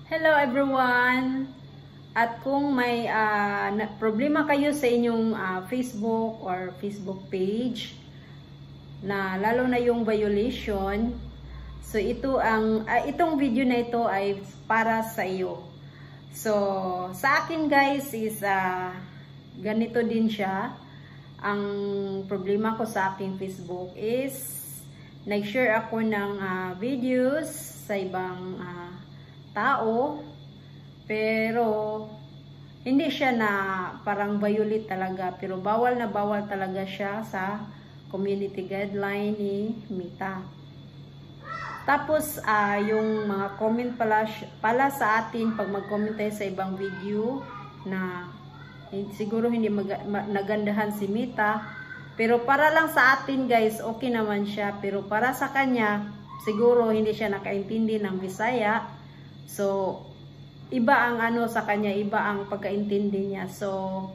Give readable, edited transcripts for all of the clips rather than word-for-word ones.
Hello everyone! At kung may problema kayo sa inyong Facebook or Facebook page na lalo na yung violation, so itong video na ito ay para sa iyo. So sa akin guys is ganito din siya. Ang problema ko sa aking Facebook is nag-share ako ng videos sa ibang tao, pero hindi siya na parang violate talaga, pero bawal na bawal talaga siya sa community guideline ni Meta. Tapos yung mga comment pala sa atin pag mag-comment tayo sa ibang video na siguro hindi nagandahan si Meta, pero para lang sa atin guys okay naman siya, pero para sa kanya siguro hindi siya nakaintindi ng Bisaya. So, iba ang sa kanya, iba ang pagkaintindi niya. So,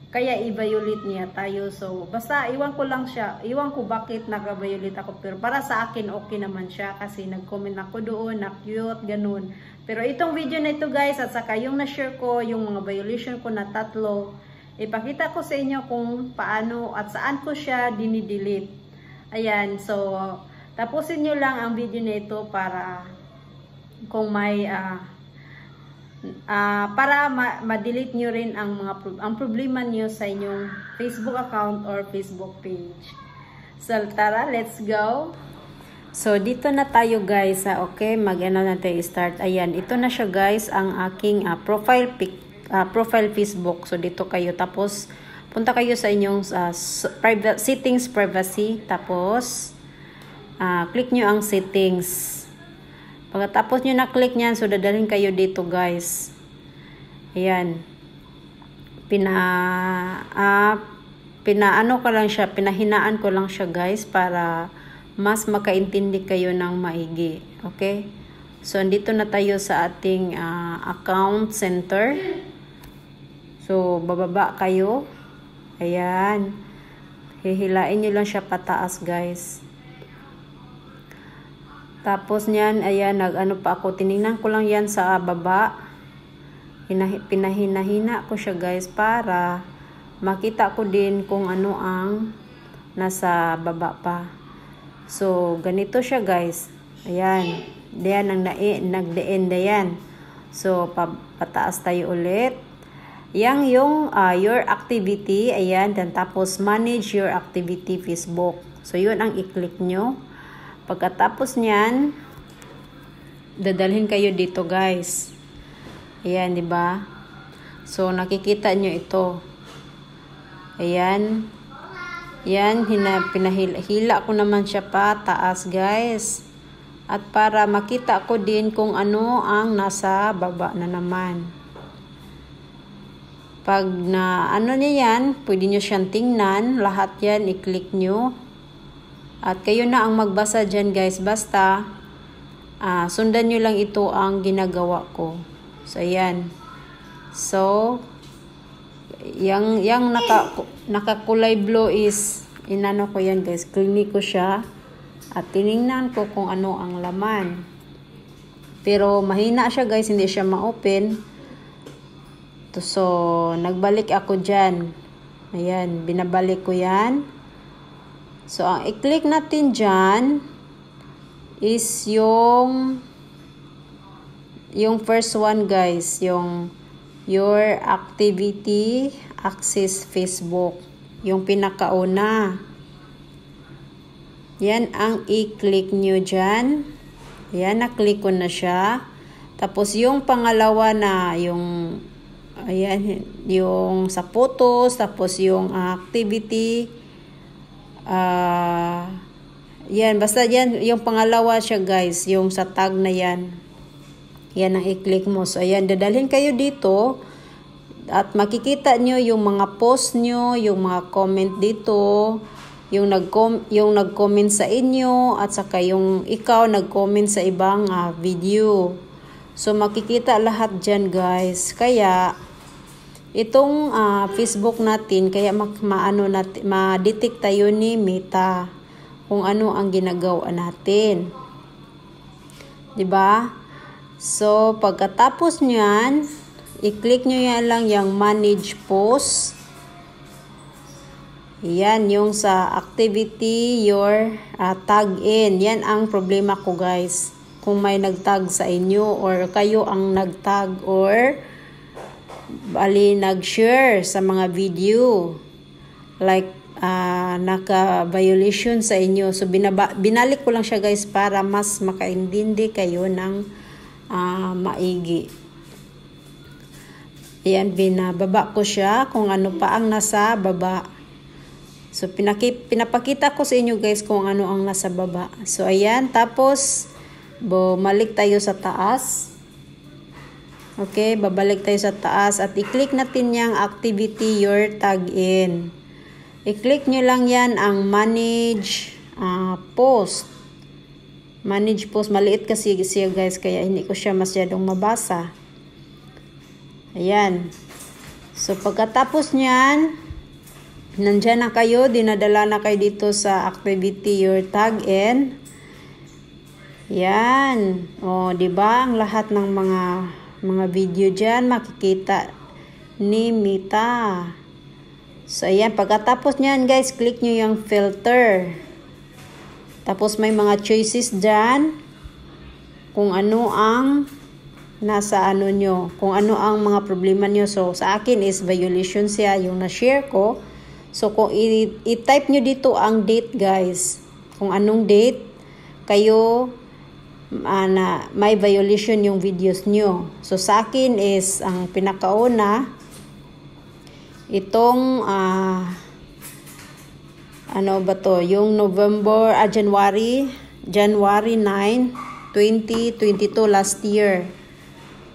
kaya i-violate niya tayo. So, basta iwan ko lang siya. Iwan ko bakit naka-violate ako. Pero para sa akin, okay naman siya. Kasi nag-comment ako doon, na cute, ganun. Pero itong video na ito guys, at saka yung na-share ko, yung mga violation ko na 3, ipakita ko sa inyo kung paano at saan ko siya dinidelete. Ayan, so, tapusin nyo lang ang video na ito para kung may para ma-delete nyo rin ang problema nyo sa inyong Facebook account or Facebook page. So tara, let's go. So dito na tayo guys, okay, mag-ano na tayo start. Ayan, ito na siya guys ang aking profile Facebook. So dito kayo, tapos punta kayo sa inyong settings, privacy, tapos click nyo ang settings. Pagkatapos nyo na-click nyan, so dadalhin kayo dito guys. Ayan. Pinahinaan ko lang siya guys para mas makaintindi kayo ng maigi. Okay? So, andito na tayo sa ating account center. So, bababa kayo. Ayan. Hihilain nyo lang siya pataas guys. Tapos niyan, ayan, nag-ano pa ako, tinignan ko lang yan sa baba. Pinahina-hina ko siya guys para makita ko din kung ano ang nasa baba pa. So, ganito siya guys. Ayan, diyan ang nagdeenda yan. So, pataas tayo ulit. Yang yung your activity, ayan, dan tapos manage your activity Facebook. So, yun ang i-click nyo. Pagkatapos niyan, dadalhin kayo dito guys. Ayan, di ba? So nakikita nyo ito. Ayan. Yan, pinahila ko naman siya pa taas guys. At para makita ko din kung ano ang nasa baba na naman. Pag na ano niyan, pwede nyo siyang tingnan. Lahat yan, i-click nyo. At kayo na ang magbasa dyan guys. Basta, sundan nyo lang ito ang ginagawa ko. So, ayan. So, yung nakakulay blue is, inano ko yan guys. Klinik ko siya. At tinignan ko kung ano ang laman. Pero, mahina siya guys. Hindi siya ma-open. So, nagbalik ako dyan. Ayan, binabalik ko yan. So, ang i-click natin dyan is yung first one guys, yung your activity access Facebook. Yung pinakauna. Yan ang i-click nyo dyan. Yan, na-click ko na siya. Tapos yung pangalawa na, yung ayan, yung sa photos, tapos yung activity. Yan, basta yan, yung pangalawa siya guys, yung sa tag na yan. Yan ang i-click mo. So, ayan, dadalhin kayo dito at makikita nyo yung mga post nyo, yung mga comment dito, yung nag-comment sa inyo, at saka yung ikaw nag-comment sa ibang video. So, makikita lahat dyan guys. Kaya, itong Facebook natin, kaya ma-detect tayo ni Meta kung ano ang ginagawa natin. 'Di ba? So, pagkatapos nyan, i-click nyo yan lang yung manage post. Yan, yung sa activity your tag in. Yan ang problema ko guys. Kung may nagtag sa inyo or kayo ang nagtag or bali nag-share sa mga video. Like, naka-violation sa inyo. So, binalik ko lang siya guys para mas makaintindi kayo ng maigi. Ayan, binababa ko siya kung ano pa ang nasa baba. So, pinapakita ko sa inyo guys kung ano ang nasa baba. So, ayan. Tapos, bumalik tayo sa taas. Okay, babalik tayo sa taas. At i-click natin yung activity your tag in. I-click nyo lang yan ang manage post. Manage post. Maliit kasi siya guys. Kaya hindi ko siya masyadong mabasa. Ayan. So, pagkatapos nyan, nandyan na kayo, dinadala na kayo dito sa activity your tag in. Yan. O, diba? Ang lahat ng mga video dyan, makikita ni Mita. So, ayan. Pagkatapos nyan, guys, click nyo yung filter. Tapos, may mga choices dyan. Kung ano ang nasa ano nyo. Kung ano ang mga problema nyo. So, sa akin is violation siya yung na-share ko. So, kung i-type nyo dito ang date, guys. Kung anong date, kayo na may violation yung videos nyo. So, sa akin is, ang pinakauna, itong, ano ba to? Yung January 9, 2022, last year.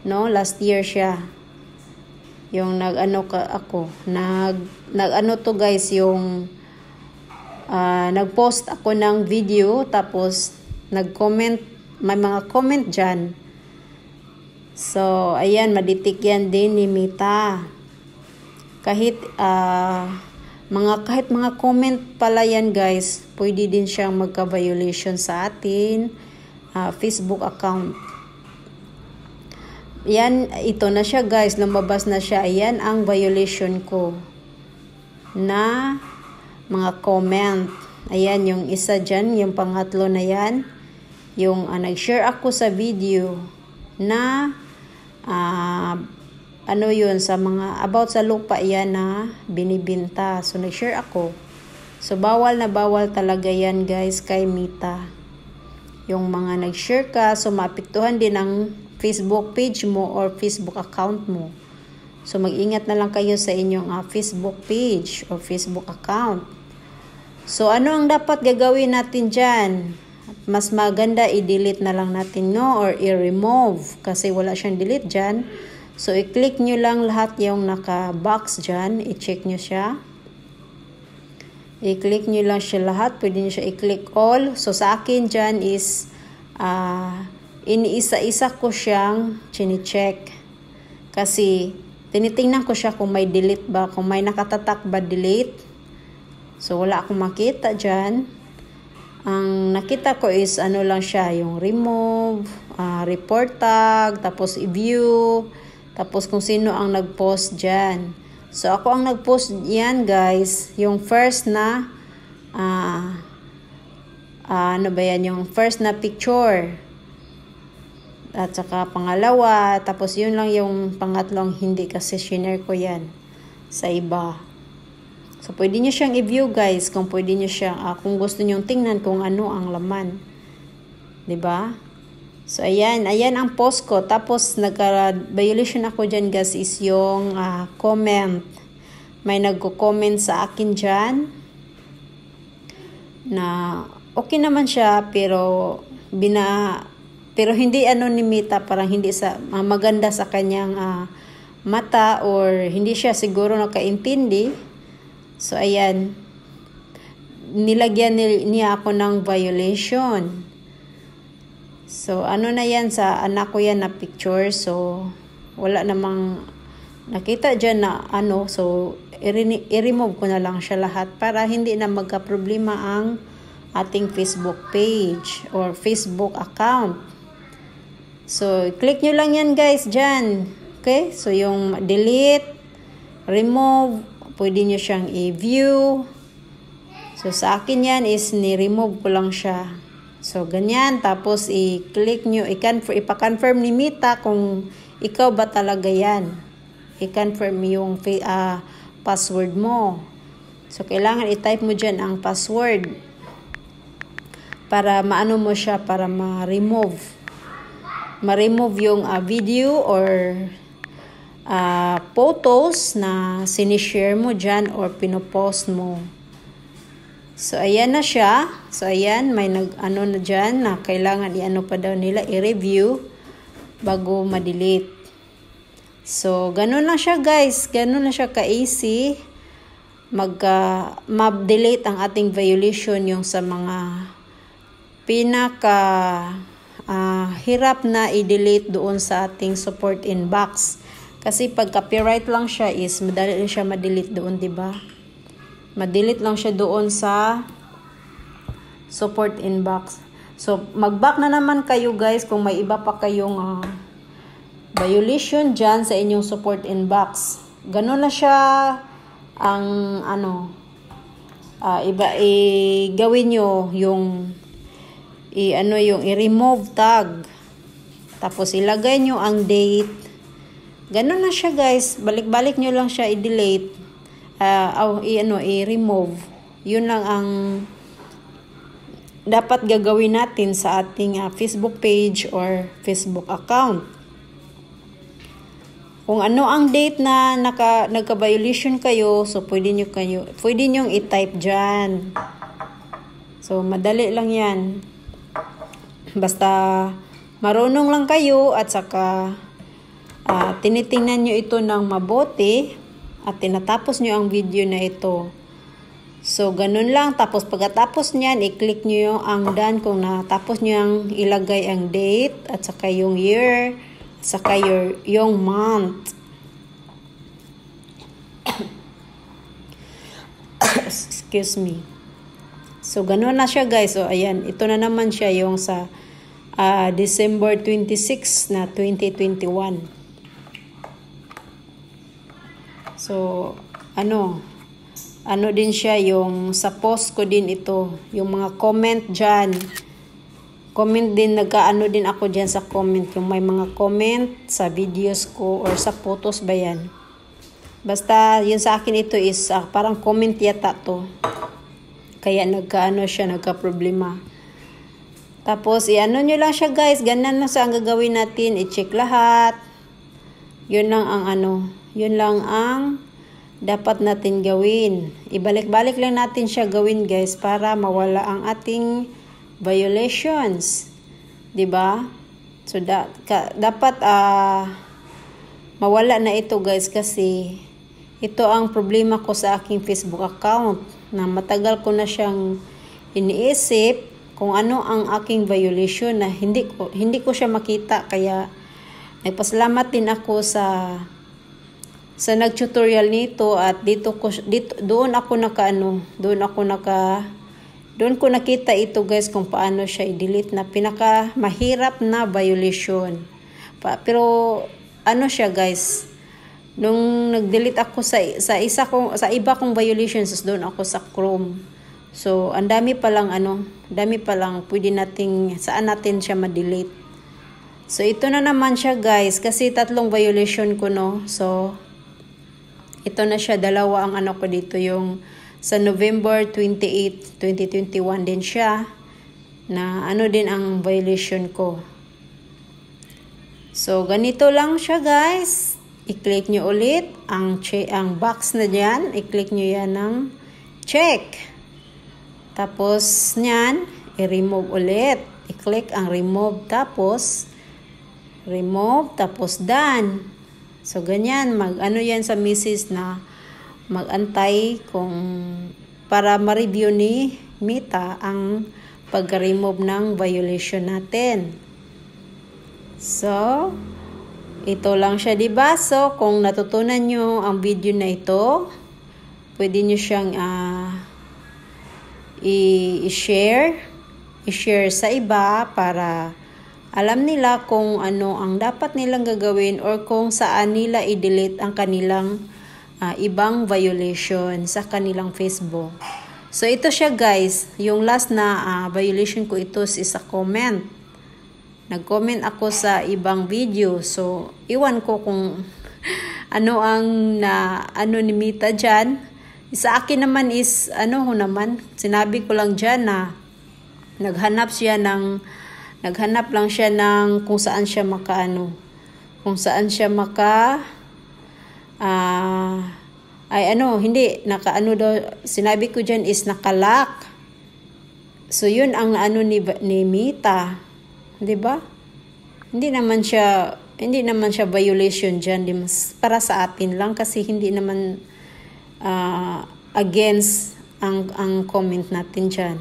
No? Last year siya. Yung nag-ano to guys, yung nag-post ako ng video, tapos nag-comment, may mga comment dyan. So, ayan, maditik yan din ni Mita. Kahit mga comment pala yan guys, pwede din siyang magka-violation sa atin Facebook account. Yan, ito na siya guys, lumabas na siya. Ayan ang violation ko na mga comment. Ayan yung isa dyan, yung pangatlo na yan. Yung nag-share ako sa video na ano yun, sa mga about sa lupa yan na binibinta. So nag-share ako. So bawal na bawal talaga yan guys kay Mita. Yung mga nag-share ka, so maapektuhan din ang Facebook page mo or Facebook account mo. So, mag-ingat na lang kayo sa inyong Facebook page or Facebook account. So, ano ang dapat gagawin natin dyan? Mas maganda, i-delete na lang natin, no? Or i-remove kasi wala siyang delete dyan. So, i-click nyo lang lahat yung naka-box dyan. I-check nyo siya. I-click nyo lang siya lahat. Pwede nyo siya i-click all. So, sa akin dyan is iniisa-isa ko siyang chine-check. Kasi, tinitingnan ko siya kung may delete ba, kung may nakatatak ba delete. So, wala akong makita dyan. Ang nakita ko is, ano lang siya, yung remove, report tag, tapos i-view, tapos kung sino ang nag-post dyan. So, ako ang nag-post yan, guys, yung first na, ano ba yan, yung first na picture. At saka pangalawa, tapos yun lang yung pangatlong hindi kasi shinare ko yan sa iba. So, pwede nyo siyang i-view guys, kung pwede nyo siyang, kung gusto nyo tingnan kung ano ang laman. 'Di ba? So, ayan ang post ko. Tapos, nagka-violation ako dyan guys is yung comment. May nagko-comment sa akin dyan na okay naman siya, pero hindi ni Mita, parang hindi sa maganda sa kanyang mata or hindi siya siguro nakaintindi. So, ayan. Nilagyan niya ako ng violation. So, ano na yan sa anak ko yan na picture. So, wala namang nakita dyan na ano. So, i-remove ko na lang siya lahat para hindi na magka-problema ang ating Facebook page or Facebook account. So, click nyo lang yan guys dyan. Okay? So, yung delete, remove, pwede nyo siyang i-view. So, sa akin yan is ni-remove ko lang siya. So, ganyan. Tapos, i-click nyo, ipa-confirm ni Mita kung ikaw ba talaga yan. I-confirm yung password mo. So, kailangan i-type mo dyan ang password para maano mo siya, para ma-remove yung video or photos na sinishare mo dyan or pinopost mo. So, ayan na siya. So, ayan, may nag-ano na dyan na kailangan i-ano pa daw nila, i-review bago ma-delete. So, ganun lang siya guys. Ganun lang siya ka-easy. Ma-delete ang ating violation yung sa mga pinaka hirap na i-delete doon sa ating support inbox. Kasi pag copyright lang siya is madali lang siya ma-delete doon, diba? Ma-delete lang siya doon sa support inbox. So, mag-back na naman kayo guys kung may iba pa kayong violation dyan sa inyong support inbox. Ganun na siya ang gawin nyo yung i-remove tag. Tapos ilagay nyo ang date. Ganun na siya guys. Balik-balik nyo lang siya i-delete. I-remove. Yun lang ang dapat gagawin natin sa ating Facebook page or Facebook account. Kung ano ang date na nagka-violation kayo, so pwede nyo i-type dyan. So, madali lang yan. Basta marunong lang kayo at saka tinitingnan nyo ito ng mabuti at tinatapos nyo ang video na ito. So, ganun lang. Tapos, pagkatapos nyan, i-click nyo yung ang done kung natapos nyo ang ilagay ang date at saka yung year at saka yung month. Excuse me. So, ganun na siya guys. So, ayan. Ito na naman siya yung sa December 26 na 2021. So, ano din siya yung sa post ko din ito. Yung mga comment dyan. Comment din, nagkaano din ako dyan sa comment. Yung may mga comment sa videos ko or sa photos ba yan. Basta, yun sa akin ito is parang comment yata to. Kaya nagka-problema. Tapos, i-ano nyo lang siya guys. Ganun lang sa ang gagawin natin. I-check lahat. Yun lang ang dapat natin gawin. Ibalik-balik lang natin siya gawin guys para mawala ang ating violations. 'Di ba? So, dapat mawala na ito guys kasi ito ang problema ko sa aking Facebook account na matagal ko na siyang iniisip kung ano ang aking violation na hindi ko siya makita, kaya nagpasalamat din ako sa nag-tutorial nito at doon ko nakita ito guys kung paano siya i-delete na pinaka mahirap na violation. Pero ano siya guys, nung nag-delete ako sa iba kong violations, doon ako sa Chrome. So, ang dami palang pwede saan natin siya ma-delete. So, ito na naman siya guys, kasi 3 violation ko, no. So, ito na siya, 2 ang ko dito, yung sa November 28, 2021 din siya, na din ang violation ko. So, ganito lang siya guys. I-click nyo ulit ang box na dyan. I-click nyo yan ng check. Tapos, nyan, i-remove ulit. I-click ang remove, tapos done. So, ganyan. Yan sa message na mag-antay para ma-review ni Mita ang pag-remove ng violation natin. So, ito lang siya, diba? So, kung natutunan nyo ang video na ito, pwede nyo siyang i-share sa iba para alam nila kung ano ang dapat nilang gagawin or kung saan nila i-delete ang kanilang ibang violation sa kanilang Facebook. So ito siya guys, yung last na violation ko ito is sa comment. Nag-comment ako sa ibang video. So iwan ko kung ano ang ano ni Mita dyan. Sa akin naman is sinabi ko lang dyan na naghanap lang siya ng kung saan siya kung saan siya sinabi ko dyan is nakalock. So yun ang ni Mita, 'di ba? Hindi naman siya violation dyan, para sa atin lang kasi hindi naman against ang comment natin dyan.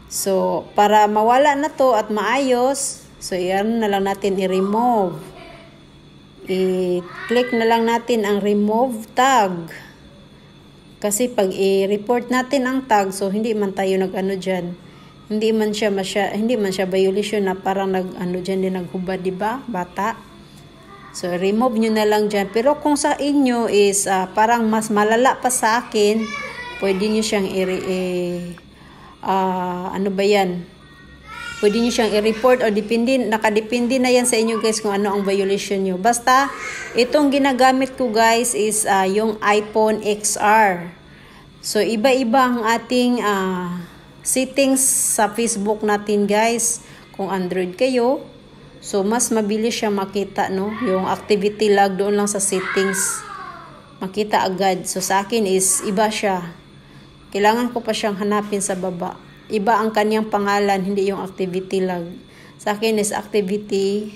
So, para mawala na to at maayos, so yan na lang natin i-remove. I-click na lang natin ang remove tag. Kasi pag i-report natin ang tag, so hindi man tayo dyan. Hindi man siya violation na parang dyan din naghubad, diba? Bata. So, remove nyo na lang dyan. Pero kung sa inyo is parang mas malala pa sa akin, pwede nyo siyang pwede nyo siyang i-report o nakadepende na yan sa inyo guys kung ano ang violation nyo. Basta, itong ginagamit ko guys is yung iPhone XR. So, iba-iba ang ating settings sa Facebook natin guys. Kung Android kayo, so mas mabilis siya makita, no? Yung activity log doon lang sa settings. Makita agad. So, sa akin is iba siya. Kailangan ko pa siyang hanapin sa baba. Iba ang kanyang pangalan, hindi yung activity log. Sa akin is activity,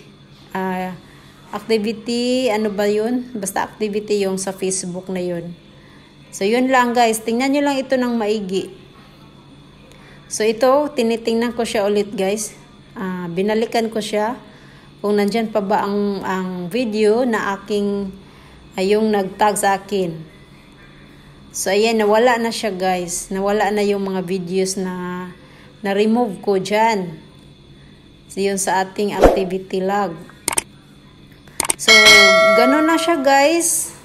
Basta activity yung sa Facebook na yun. So, yun lang guys. Tingnan nyo lang ito ng maigi. So, ito, tinitingnan ko siya ulit guys. Binalikan ko siya. Kung nandyan pa ba ang video na yung nag-tag sa akin. So, ayan, nawala na siya guys. Nawala na yung mga videos na na-remove ko dyan. So, yun sa ating activity log. So, ganun na siya guys.